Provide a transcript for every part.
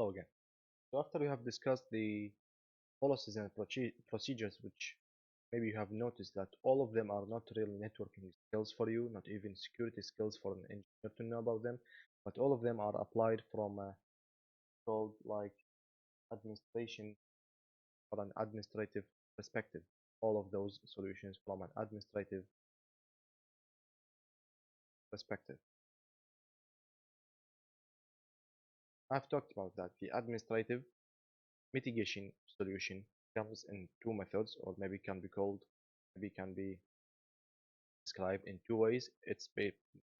Hello again. So after we have discussed the policies and procedures, which maybe you have noticed that all of them are not really networking skills for you, not even security skills for an engineer to know about them, but all of them are applied from a called like administration or an administrative perspective. All of those solutions from an administrative perspective. I've talked about that. The administrative mitigation solution comes in two methods, or maybe can be described in two ways. It's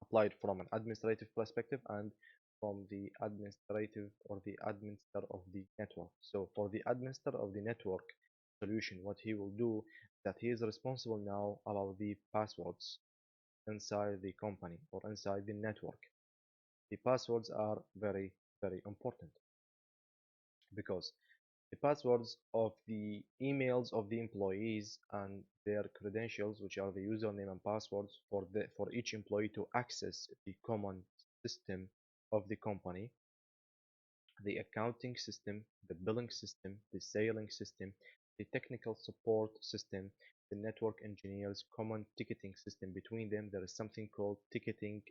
applied from an administrative perspective and from the administrative or the administrator of the network. So for the administrator of the network solution, what he will do is that he is responsible now about the passwords inside the company or inside the network. The passwords are very, very important because the passwords of the emails of the employees and their credentials, which are the username and passwords for each employee to access the common system of the company, the accounting system, the billing system, the sailing system, the technical support system, the network engineers common ticketing system. Between them there is something called ticketing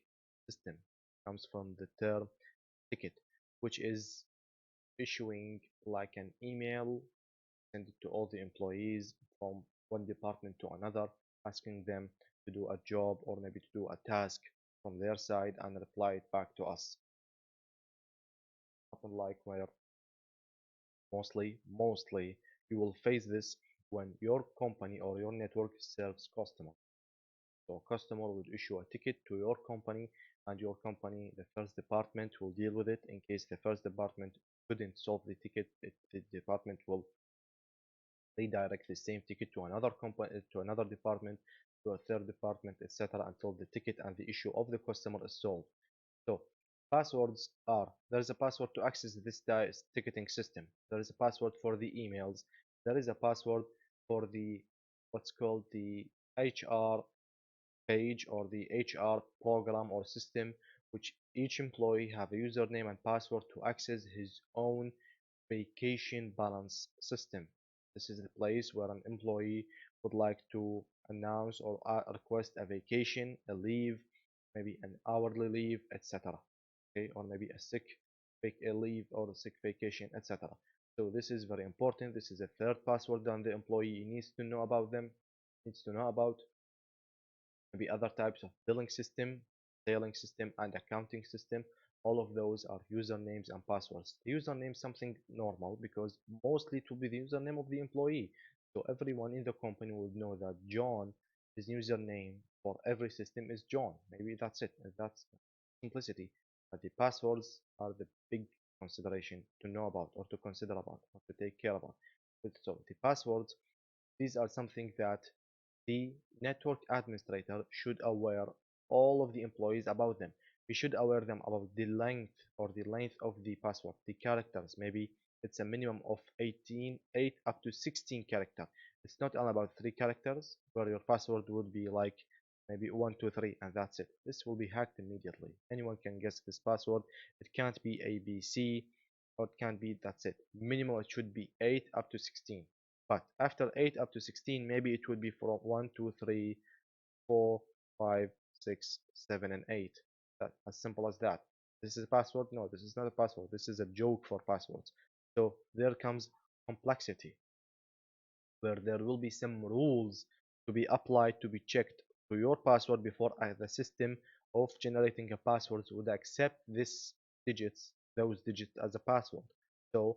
system. It comes from the term ticket, which is issuing like an email send it to all the employees from one department to another, asking them to do a job or maybe to do a task from their side and reply it back to us. Something like where mostly you will face this when your company or your network serves customer. So customer will issue a ticket to your company and your company, the first department will deal with it. In case the first department couldn't solve the ticket, the department will redirect the same ticket to another company, to another department, to a third department, etc., until the ticket and the issue of the customer is solved. So passwords are, there is a password to access this ticketing system. There is a password for the emails. There is a password for the what's called the HR page or the HR program or system, which each employee have a username and password to access his own vacation balance system. This is the place where an employee would like to announce or request a vacation, a leave, maybe an hourly leave, etc. Okay, or maybe a sick leave or a sick vacation, etc. So this is very important. This is a third password that the employee needs to know about them, needs to know about. Maybe other types of billing system, sailing system, and accounting system. All of those are usernames and passwords. The username is something normal because mostly it will be the username of the employee. So everyone in the company would know that John, his username for every system is John. Maybe that's it. That's simplicity. But the passwords are the big consideration to know about or to consider about or to take care about. So the passwords, these are something that the network administrator should aware all of the employees about them. We should aware them about the length or the length of the password, the characters. Maybe it's a minimum of 8 up to 16 character. It's not all about 3 characters where your password would be like maybe 1, 2, 3 and that's it. This will be hacked immediately. Anyone can guess this password. It can't be ABC or it can't be that's it. Minimum it should be 8 up to 16. But after 8 up to 16, maybe it would be from 1, 2, 3, 4, 5, 6, 7, and 8. That as simple as that. This is a password? No, this is not a password. This is a joke for passwords. So there comes complexity, where there will be some rules to be applied to be checked to your password before the system of generating a password would accept those digits as a password. So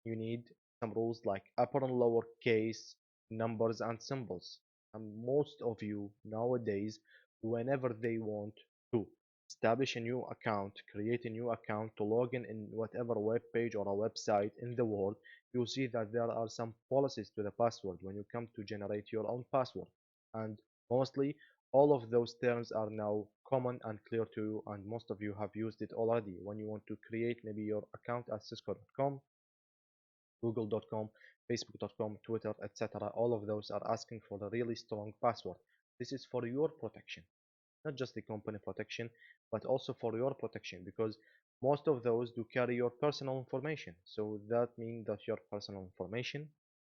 you need some rules like upper and lower case numbers and symbols. And most of you nowadays, whenever they want to establish a new account, create a new account to log in whatever web page or a website in the world, you see that there are some policies to the password when you come to generate your own password. And mostly all of those terms are now common and clear to you, and most of you have used it already when you want to create maybe your account at cisco.com, google.com, facebook.com, Twitter, etc. All of those are asking for a really strong password. This is for your protection, not just the company protection, but also for your protection, because Most of those do carry your personal information. So that means that your personal information,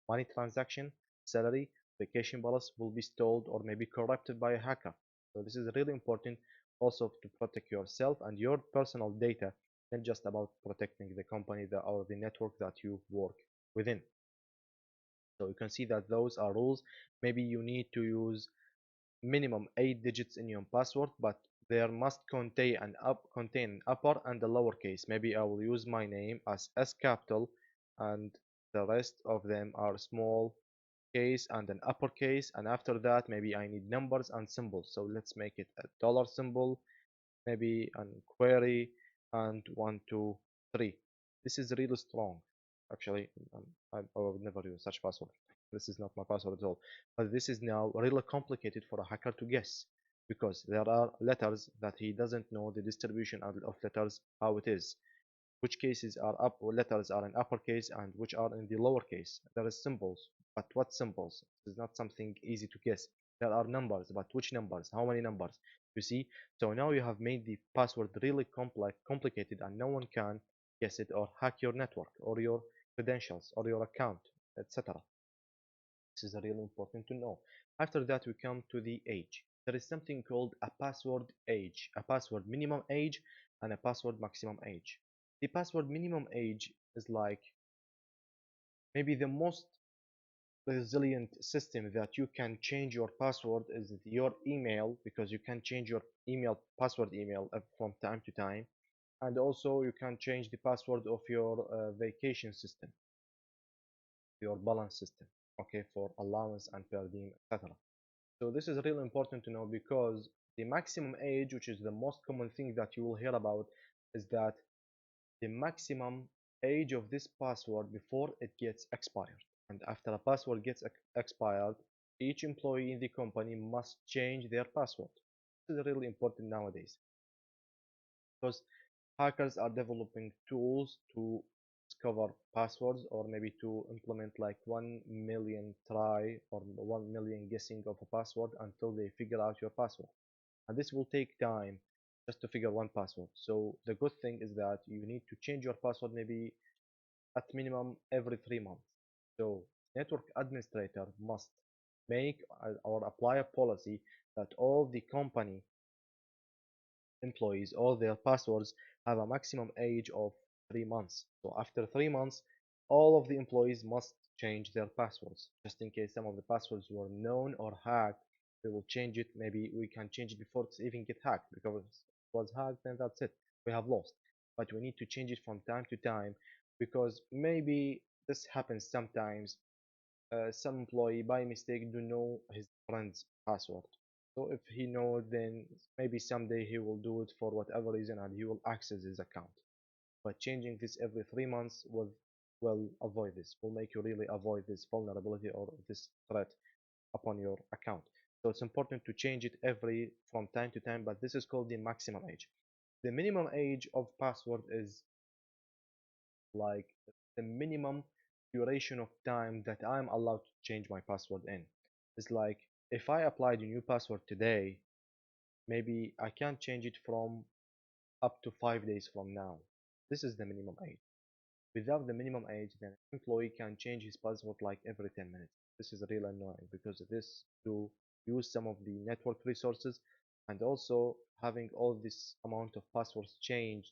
money transaction, salary, vacation policy will be stolen or maybe corrupted by a hacker. So this is really important also to protect yourself and your personal data, not just about protecting the company or the network that you work within. So you can see that those are rules. Maybe you need to use minimum 8 digits in your password, but there must contain upper and a lowercase. Maybe I will use my name as S capital and the rest of them are small case and an uppercase, and after that maybe I need numbers and symbols. So let's make it a dollar symbol, maybe an query, and 123. This is really strong. Actually, I would never use such password. This is not my password at all. But this is now really complicated for a hacker to guess because there are letters that he doesn't know the distribution of letters how it is, which cases are up or letters are in uppercase and which are in the lowercase. There is symbols, but what symbols? This is not something easy to guess. There are numbers, but which numbers? How many numbers? You see? So now you have made the password really complicated and no one can guess it or hack your network or your credentials or your account, etc. This is really important to know. After that, we come to the age. There is something called a password age, a password minimum age, and a password maximum age. The password minimum age is like maybe the most resilient system that you can change your password is your email because you can change your email password email from time to time, and also you can change the password of your vacation system, your balance system, okay, for allowance and per diem, etc. So this is really important to know because the maximum age, which is the most common thing that you will hear about, is that the maximum age of this password before it gets expired. And after a password gets expired, each employee in the company must change their password. This is really important nowadays because hackers are developing tools to discover passwords or maybe to implement like 1 million try or 1 million guessing of a password until they figure out your password. And this will take time just to figure one password. So the good thing is that you need to change your password maybe at minimum every 3 months. So network administrator must make or apply a policy that all the company employees, all their passwords have a maximum age of 3 months. So after 3 months, all of the employees must change their passwords. Just in case some of the passwords were known or hacked, we will change it. Maybe we can change it before it even get hacked because if it was hacked, then that's it. We have lost. But we need to change it from time to time because maybe this happens sometimes some employee by mistake do know his friend's password. So if he knows, then maybe someday he will do it for whatever reason and he will access his account. But changing this every 3 months will avoid this, will make you really avoid this vulnerability or this threat upon your account. So it's important to change it every from time to time, but this is called the maximum age. The minimum age of password is like the minimum duration of time that I'm allowed to change my password in. It's like if I applied a new password today, maybe I can't change it from up to 5 days from now. This is the minimum age. Without the minimum age, then an employee can change his password like every 10 minutes. This is really annoying because this to use some of the network resources and also having all this amount of passwords changed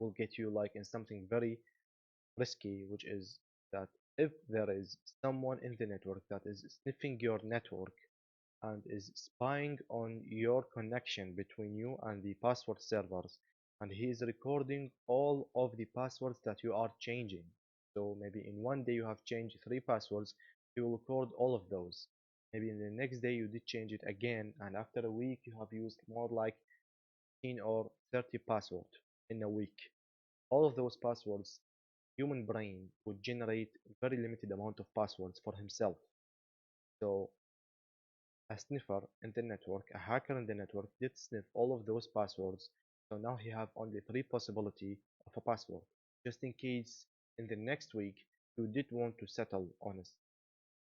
will get you like in something very risky, which is that if there is someone in the network that is sniffing your network and is spying on your connection between you and the password servers, and he is recording all of the passwords that you are changing. So maybe in one day you have changed 3 passwords, he will record all of those. Maybe in the next day you did change it again, and after a week you have used more like 15 or 30 passwords in a week. All of those passwords, human brain would generate very limited amount of passwords for himself. So a sniffer in the network, a hacker in the network did sniff all of those passwords. So now he have only 3 possibility of a password. Just in case in the next week you did want to settle on a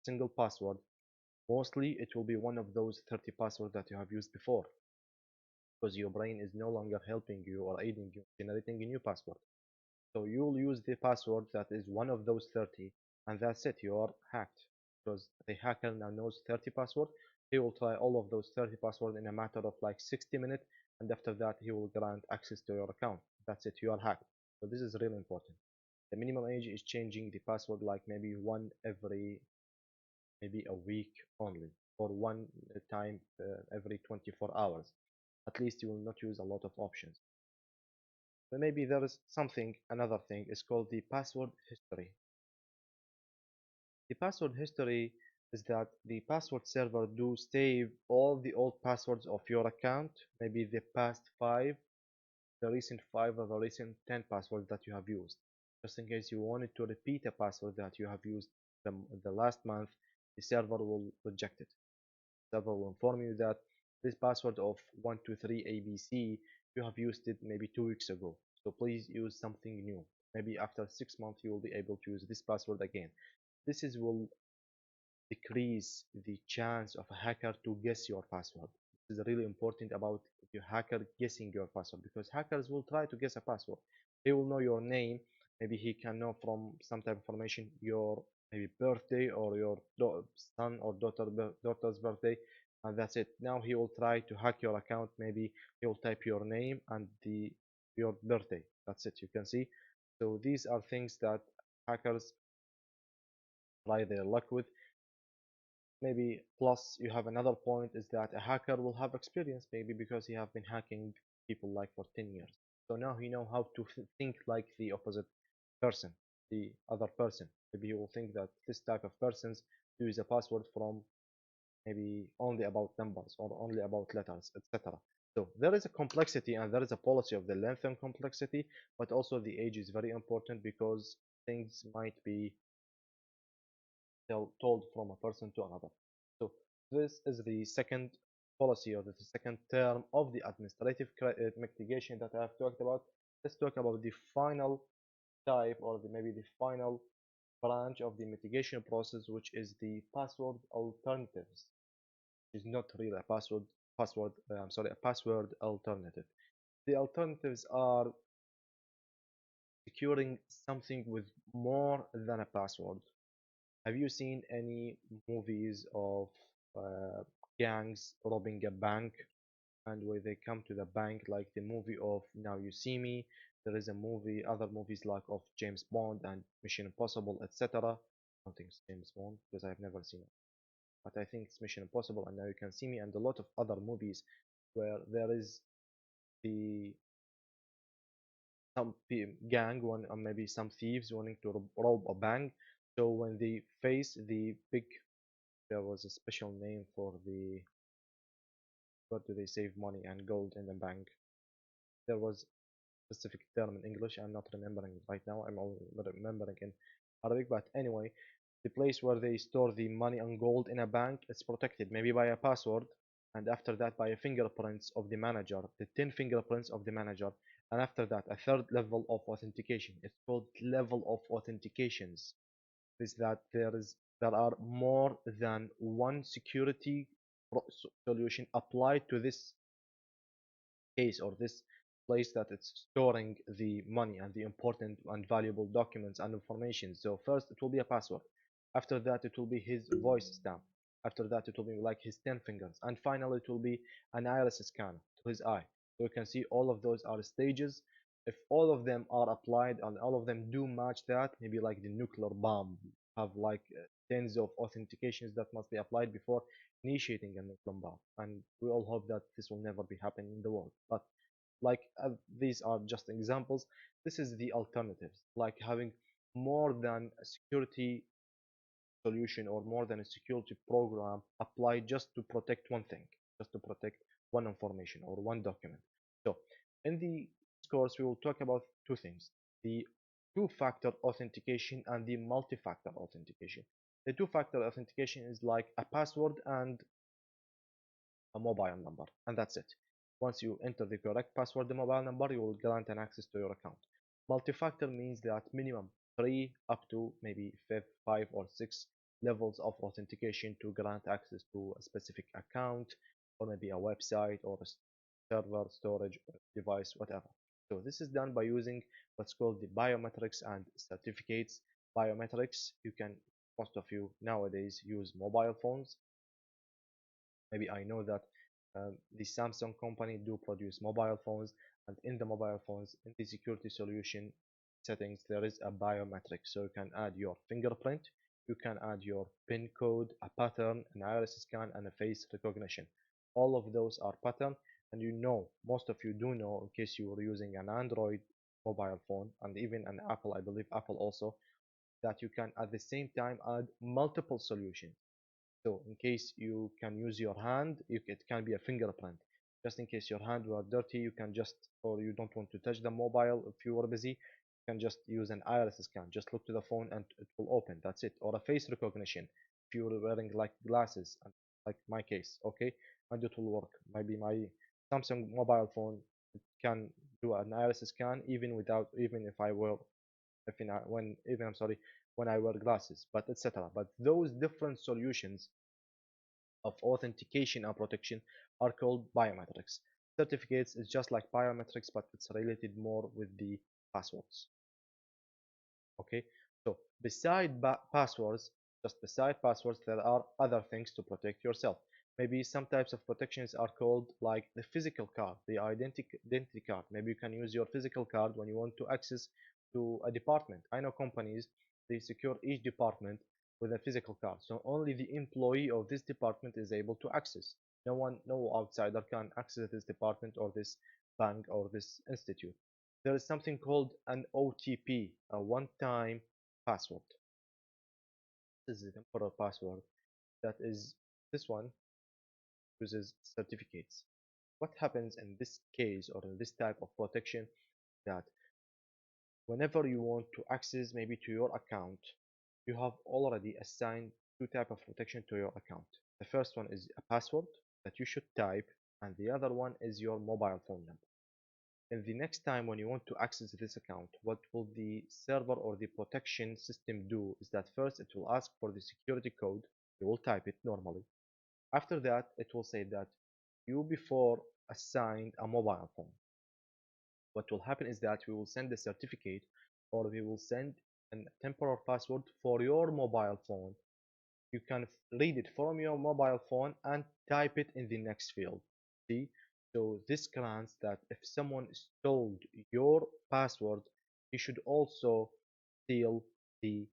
single password, mostly it will be one of those 30 passwords that you have used before. because your brain is no longer helping you or aiding you in generating a new password. So you'll use the password that is one of those 30, and that's it, you're hacked. Because the hacker now knows 30 passwords. He will try all of those 30 passwords in a matter of like 60 minutes, and after that he will grant access to your account. That's it, you are hacked. So this is really important. The minimum age is changing the password like maybe one every maybe a week only, or one time every 24 hours. At least you will not use a lot of options. But maybe there is something, another thing is called the password history. The password history is that the password server do save all the old passwords of your account, maybe the past 5, the recent 5 or the recent 10 passwords that you have used. Just in case you wanted to repeat a password that you have used the last month, the server will reject it. The server will inform you that this password of 123 ABC, you have used it maybe 2 weeks ago. So please use something new. Maybe after 6 months you will be able to use this password again. This will decrease the chance of a hacker to guess your password. This is really important about your hacker guessing your password, because hackers will try to guess a password. He will know your name. Maybe he can know from some type of information your maybe birthday or your son or daughter's birthday, and that's it. Now he will try to hack your account. Maybe he will type your name and your birthday. That's it. You can see. So these are things that hackers try their luck with. Maybe plus you have another point is that a hacker will have experience, maybe because he have been hacking people like for 10 years. So now he know how to think like the opposite person, the other person. Maybe he will think that this type of persons use a password from maybe only about numbers or only about letters, etc. So there is a complexity and there is a policy of the length and complexity, but also the age is very important because things might be told from a person to another. So this is the second policy or the second term of the administrative mitigation that I have talked about. Let's talk about the final type or maybe the final branch of the mitigation process, which is the password alternatives. It's not really a a password alternative. The alternatives are securing something with more than a password. Have you seen any movies of uh, gangs robbing a bank, and where they come to the bank, like the movie of Now You See Me? There is a movie, other movies like of James Bond and Mission Impossible, etc. I don't think it's James Bond because I've never seen it, but I think it's Mission Impossible and Now You Can See Me, and a lot of other movies where there is the some gang one or maybe some thieves wanting to rob a bank. So when they face the big, there was a special name for the where do they save money and gold in the bank. There was a specific term in English. I'm not remembering it right now. I'm only remembering in Arabic. But anyway, the place where they store the money and gold in a bank is protected, maybe by a password, and after that by a fingerprints of the manager, the 10 fingerprints of the manager, and after that a third level of authentication. It's called level of authentications. Is that there are more than one security solution applied to this case or this place that it's storing the money and the important and valuable documents and information. So first it will be a password. After that it will be his voice stamp. After that it will be like his 10 fingers. And finally it will be an iris scan to his eye. So you can see all of those are stages. If all of them are applied and all of them do match that, maybe like the nuclear bomb have like tens of authentications that must be applied before initiating a nuclear bomb. And we all hope that this will never be happening in the world. But like these are just examples. This is the alternatives, like having more than a security solution or more than a security program applied just to protect one thing, just to protect one information or one document. So in the course, we will talk about two things: the two-factor authentication and the multi-factor authentication. The two-factor authentication is like a password and a mobile number, and that's it. Once you enter the correct password, the mobile number, you will grant an access to your account. Multi-factor means that minimum 3 up to maybe 5 or 6 levels of authentication to grant access to a specific account or maybe a website or server, storage, device, whatever. So this is done by using what's called the biometrics and certificates. Biometrics, most of you nowadays use mobile phones. Maybe I know that the Samsung company do produce mobile phones, and in the mobile phones, in the security solution settings, there is a biometric. So you can add your fingerprint, you can add your PIN code, a pattern, an iris scan, and a face recognition. All of those are pattern, and most of you do know, in case you were using an Android mobile phone, and even an Apple, I believe Apple also, that you can at the same time add multiple solutions. So in case you can use your hand, it can be a fingerprint. Just in case your hand were dirty, or you don't want to touch the mobile if you were busy, you can just use an iris scan. Just look to the phone and it will open. That's it. Or a face recognition if you're wearing like glasses, like my case, okay, and it will work. Maybe my Samsung mobile phone can do an iris scan even if I wear if in, when even I'm sorry when I wear glasses, but etc. But those different solutions of authentication and protection are called biometrics. Certificates is just like biometrics, but it's related more with the passwords. Okay, so beside passwords, there are other things to protect yourself. Maybe some types of protections are called like the physical card, the identity card. Maybe you can use your physical card when you want to access to a department. I know companies, they secure each department with a physical card, so only the employee of this department is able to access. No outsider can access this department or this bank or this institute. There is something called an OTP, a one-time password. This is the temporal password. That is, this one uses certificates. What happens in this case or in this type of protection, that whenever you want to access maybe to your account, you have already assigned two type of protection to your account. The first one is a password that you should type, and the other one is your mobile phone number. And the next time when you want to access this account, what will the server or the protection system do is that first it will ask for the security code. You will type it normally. After that, it will say that you before assigned a mobile phone. What will happen is that we will send a certificate, or we will send a temporary password for your mobile phone. You can read it from your mobile phone and type it in the next field. See, so this grants that if someone stole your password, he should also steal the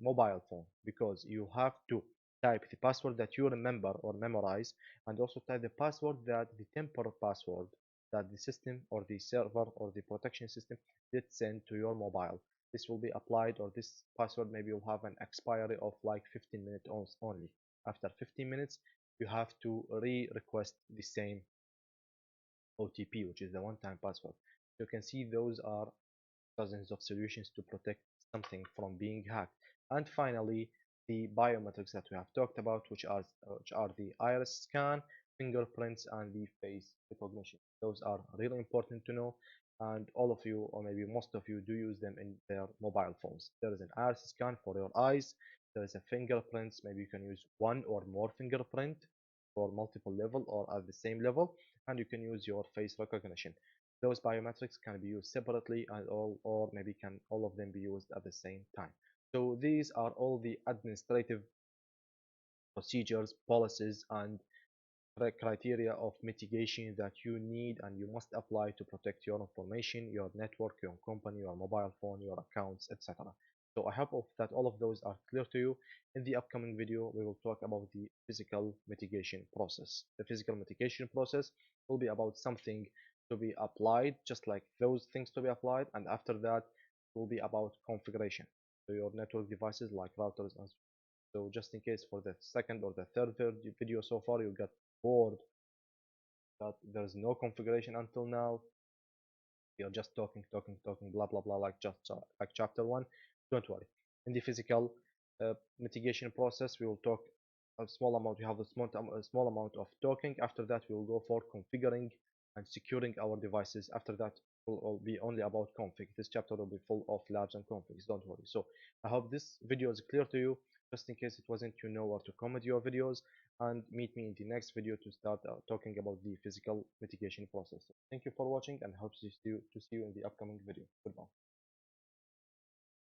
mobile phone, because you have to type the password that you remember or memorize, and also type the password, that the temporary password that the system or the server or the protection system did send to your mobile. This will be applied, or this password maybe will have an expiry of like 15 minutes only. After 15 minutes, you have to request the same OTP, which is the one-time password. You can see those are dozens of solutions to protect something from being hacked. And finally, the biometrics that we have talked about, which are the iris scan, fingerprints, and the face recognition. Those are really important to know, and all of you, or maybe most of you, do use them in their mobile phones. There is an iris scan for your eyes. There is a fingerprints. Maybe you can use one or more fingerprint for multiple level or at the same level, and you can use your face recognition. Those biometrics can be used separately, or maybe can all of them be used at the same time. So these are all the administrative procedures, policies, and criteria of mitigation that you need and you must apply to protect your information, your network, your company, your mobile phone, your accounts, etc. So I hope that all of those are clear to you. In the upcoming video, we will talk about the physical mitigation process. The physical mitigation process will be about something to be applied, just like those things to be applied, and after that will be about configuration. So your network devices like routers and so just in case for the second or the third video so far you got bored that there's no configuration until now, you're just talking, blah blah blah, like chapter 1, don't worry. In the physical mitigation process, we will talk a small amount. We have a small amount of talking. After that, we will go for configuring and securing our devices. After that, will all be only about config. This chapter will be full of labs and configs, don't worry. So I hope this video is clear to you. just in case it wasn't, you know where to comment your videos, and meet me in the next video to start talking about the physical mitigation process. Thank you for watching, and hope to see you in the upcoming video. Goodbye.